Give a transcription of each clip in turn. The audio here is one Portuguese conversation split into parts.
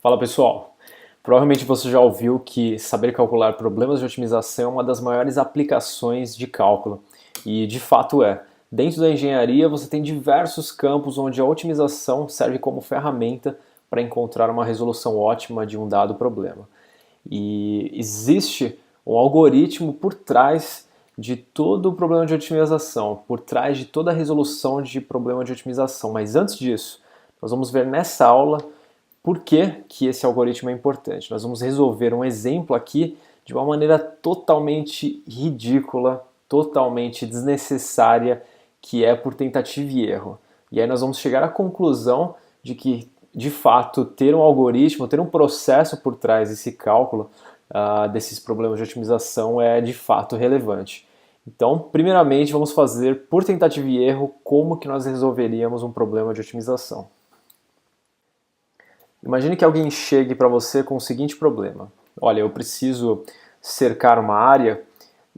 Fala pessoal, provavelmente você já ouviu que saber calcular problemas de otimização é uma das maiores aplicações de cálculo, e de fato é. Dentro da engenharia você tem diversos campos onde a otimização serve como ferramenta para encontrar uma resolução ótima de um dado problema. E existe um algoritmo por trás de todo o problema de otimização, por trás de toda a resolução de problema de otimização. Mas antes disso, nós vamos ver nessa aula por que que esse algoritmo é importante. Nós vamos resolver um exemplo aqui de uma maneira totalmente ridícula, totalmente desnecessária, que é por tentativa e erro. E aí nós vamos chegar à conclusão de que, de fato, ter um algoritmo, ter um processo por trás desse cálculo, desses problemas de otimização é de fato relevante. Então, primeiramente, vamos fazer por tentativa e erro como que nós resolveríamos um problema de otimização. Imagine que alguém chegue para você com o seguinte problema. Olha, eu preciso cercar uma área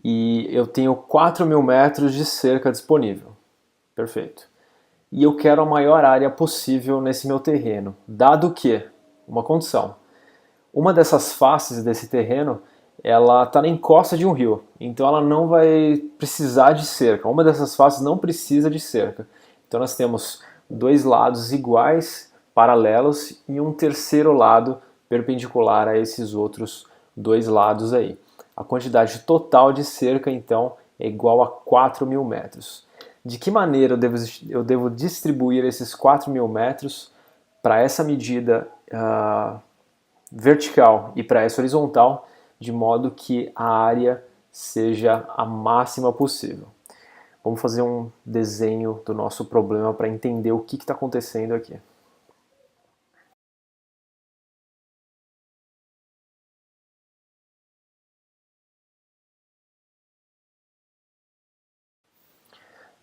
e eu tenho 4.000 metros de cerca disponível. Perfeito. E eu quero a maior área possível nesse meu terreno, dado que, uma condição, uma dessas faces desse terreno, ela está na encosta de um rio, então ela não vai precisar de cerca. Uma dessas faces não precisa de cerca. Então nós temos dois lados iguais, paralelos, e um terceiro lado perpendicular a esses outros dois lados aí. A quantidade total de cerca, então, é igual a 4.000 metros. De que maneira eu devo distribuir esses 4.000 metros para essa medida vertical e para essa horizontal, de modo que a área seja a máxima possível? Vamos fazer um desenho do nosso problema para entender o que está acontecendo aqui.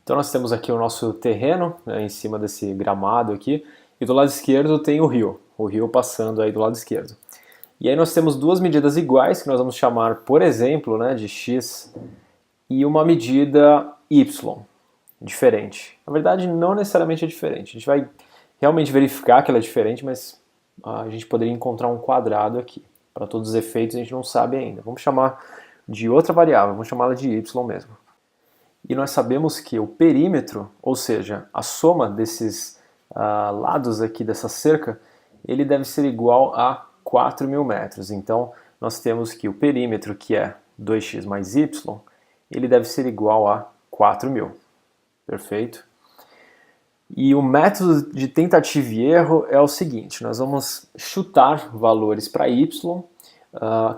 Então nós temos aqui o nosso terreno, né, em cima desse gramado aqui, e do lado esquerdo tem o rio passando aí do lado esquerdo. E aí nós temos duas medidas iguais, que nós vamos chamar, por exemplo, né, de x, e uma medida y, diferente. Na verdade, não necessariamente é diferente. A gente vai realmente verificar que ela é diferente, mas a gente poderia encontrar um quadrado aqui. Para todos os efeitos, a gente não sabe ainda. Vamos chamar de outra variável, vamos chamá-la de y mesmo. E nós sabemos que o perímetro, ou seja, a soma desses lados aqui dessa cerca, ele deve ser igual a 4.000 metros. Então, nós temos que o perímetro, que é 2x mais y, ele deve ser igual a 4.000. Perfeito? E o método de tentativa e erro é o seguinte: nós vamos chutar valores para y,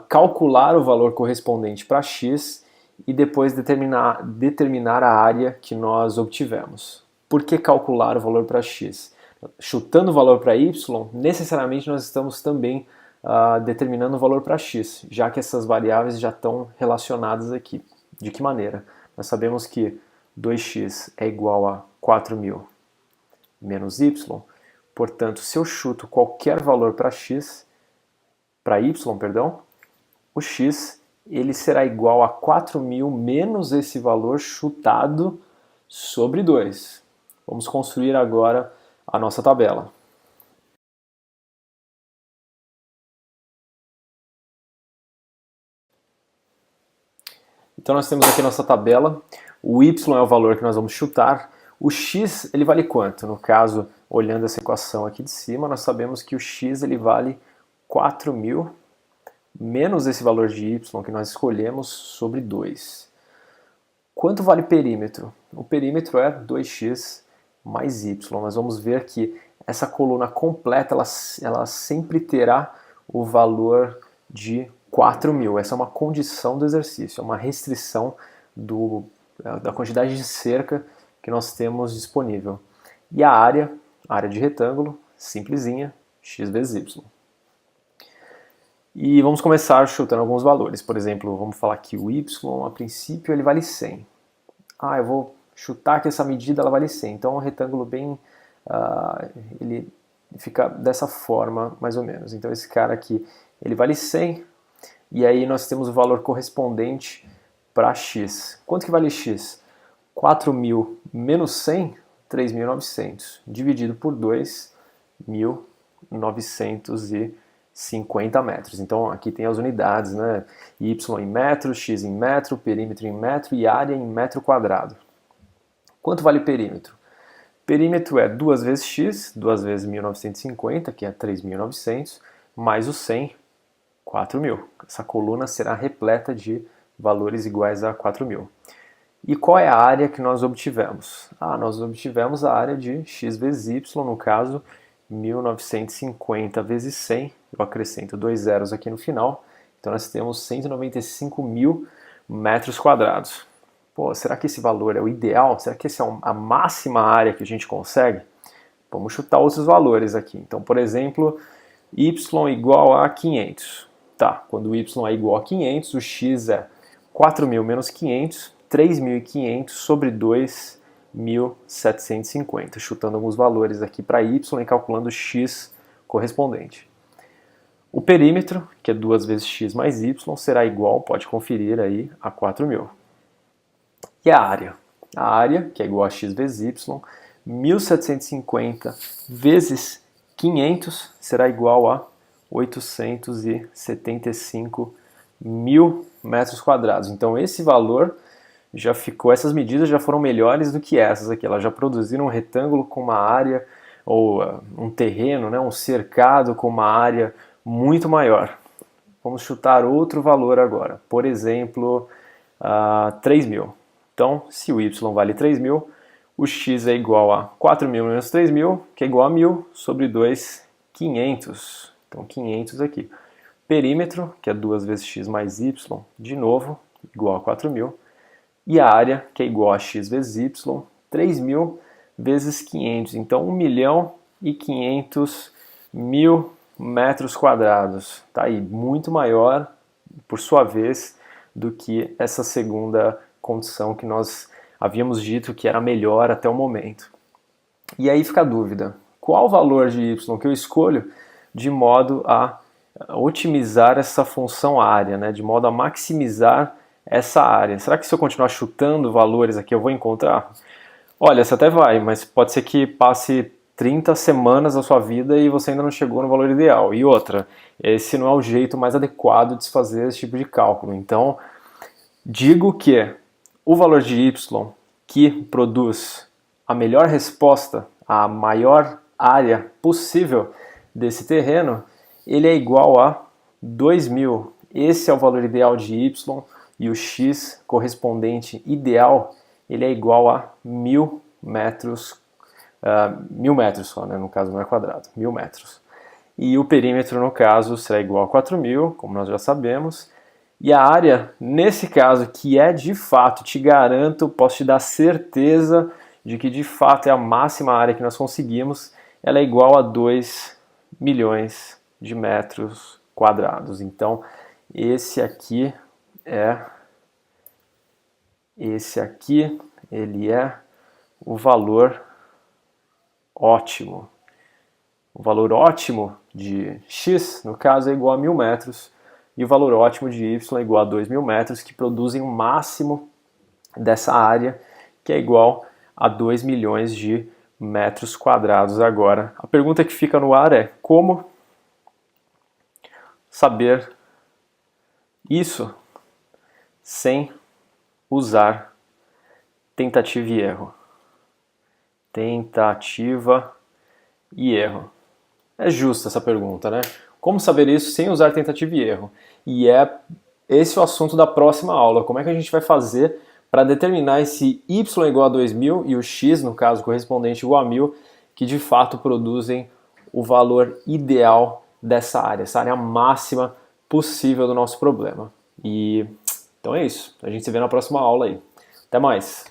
calcular o valor correspondente para x e depois determinar a área que nós obtivemos. Por que calcular o valor para x? Chutando o valor para y, necessariamente nós estamos também determinando o valor para x, já que essas variáveis já estão relacionadas aqui. De que maneira? Nós sabemos que 2x é igual a 4.000 menos y, portanto, se eu chuto qualquer valor para x, para y, perdão, o x ele será igual a 4.000 menos esse valor chutado sobre 2. Vamos construir agora a nossa tabela. Então nós temos aqui nossa tabela, o y é o valor que nós vamos chutar, o x ele vale quanto? No caso, olhando essa equação aqui de cima, nós sabemos que o x ele vale 4.000 menos esse valor de y que nós escolhemos sobre 2. Quanto vale perímetro? O perímetro é 2x mais y. Nós vamos ver que essa coluna completa ela sempre terá o valor de 4.000. Essa é uma condição do exercício, é uma restrição da quantidade de cerca que nós temos disponível. E a área de retângulo, simplesinha, x vezes y. E vamos começar chutando alguns valores. Por exemplo, vamos falar que o y, a princípio, ele vale 100. Eu vou chutar que essa medida ela vale 100. Então, é um retângulo bem... ele fica dessa forma, mais ou menos. Então, esse cara aqui, ele vale 100. E aí, nós temos o valor correspondente para x. Quanto que vale x? 4.000 menos 100, 3.900. Dividido por 2, 1.900 50 metros. Então aqui tem as unidades, né? Y em metro, X em metro, perímetro em metro e área em metro quadrado. Quanto vale perímetro? Perímetro é 2 vezes X, 2 vezes 1950, que é 3.900, mais o 100, 4.000. Essa coluna será repleta de valores iguais a 4.000. E qual é a área que nós obtivemos? Nós obtivemos a área de x vezes y, no caso, 1950 vezes 100. Eu acrescento 2 zeros aqui no final. Então nós temos 195.000 metros quadrados. Pô, será que esse valor é o ideal? Será que essa é a máxima área que a gente consegue? Vamos chutar outros valores aqui. Então, por exemplo, y igual a 500. Tá, quando y é igual a 500, o x é 4.000 menos 500, 3.500 sobre 2.750, chutando alguns valores aqui para y e calculando o x correspondente. O perímetro, que é 2 vezes x mais y, será igual, pode conferir aí, a 4.000. E a área? A área, que é igual a x vezes y, 1.750 vezes 500 será igual a 875.000 metros quadrados. Então esse valor já ficou, essas medidas já foram melhores do que essas aqui. Elas já produziram um retângulo com uma área, ou um terreno, né, um cercado com uma área muito maior. Vamos chutar outro valor agora. Por exemplo, 3.000. Então, se o y vale 3.000, o x é igual a 4.000 menos 3.000, que é igual a 1.000, sobre 2.500. Então, 500 aqui. Perímetro, que é 2 vezes x mais y, de novo, igual a 4.000. E a área, que é igual a x vezes y, 3.000 vezes 500. Então, 1.500.000 metros quadrados. Tá aí, muito maior, por sua vez, do que essa segunda condição que nós havíamos dito que era melhor até o momento. E aí fica a dúvida, qual o valor de y que eu escolho de modo a otimizar essa função área, né? De modo a maximizar essa área. Será que se eu continuar chutando valores aqui eu vou encontrar? Olha, você até vai, mas pode ser que passe 30 semanas da sua vida e você ainda não chegou no valor ideal. E outra, esse não é o jeito mais adequado de se fazer esse tipo de cálculo. Então, digo que o valor de y que produz a melhor resposta, a maior área possível desse terreno, ele é igual a 2.000. Esse é o valor ideal de y e o x correspondente ideal, ele é igual a 1.000 metros, 1.000 metros só, né? No caso não é quadrado, 1.000 metros. E o perímetro, no caso, será igual a 4.000, como nós já sabemos. E a área, nesse caso, que é de fato, te garanto, posso te dar certeza de que de fato é a máxima área que nós conseguimos, ela é igual a 2 milhões de metros quadrados. Então, esse aqui, ele é o valor ótimo. O valor ótimo de x, no caso, é igual a 1.000 metros. E o valor ótimo de y é igual a 2.000 metros, que produzem o máximo dessa área, que é igual a 2 milhões de metros quadrados agora. A pergunta que fica no ar é como saber isso sem usar tentativa e erro. Tentativa e erro. É justa essa pergunta, né? Como saber isso sem usar tentativa e erro? E esse é o assunto da próxima aula. Como é que a gente vai fazer para determinar esse y igual a 2.000 e o x, no caso correspondente, igual a 1.000, que de fato produzem o valor ideal dessa área, essa área máxima possível do nosso problema. E então é isso. A gente se vê na próxima aula aí. Até mais!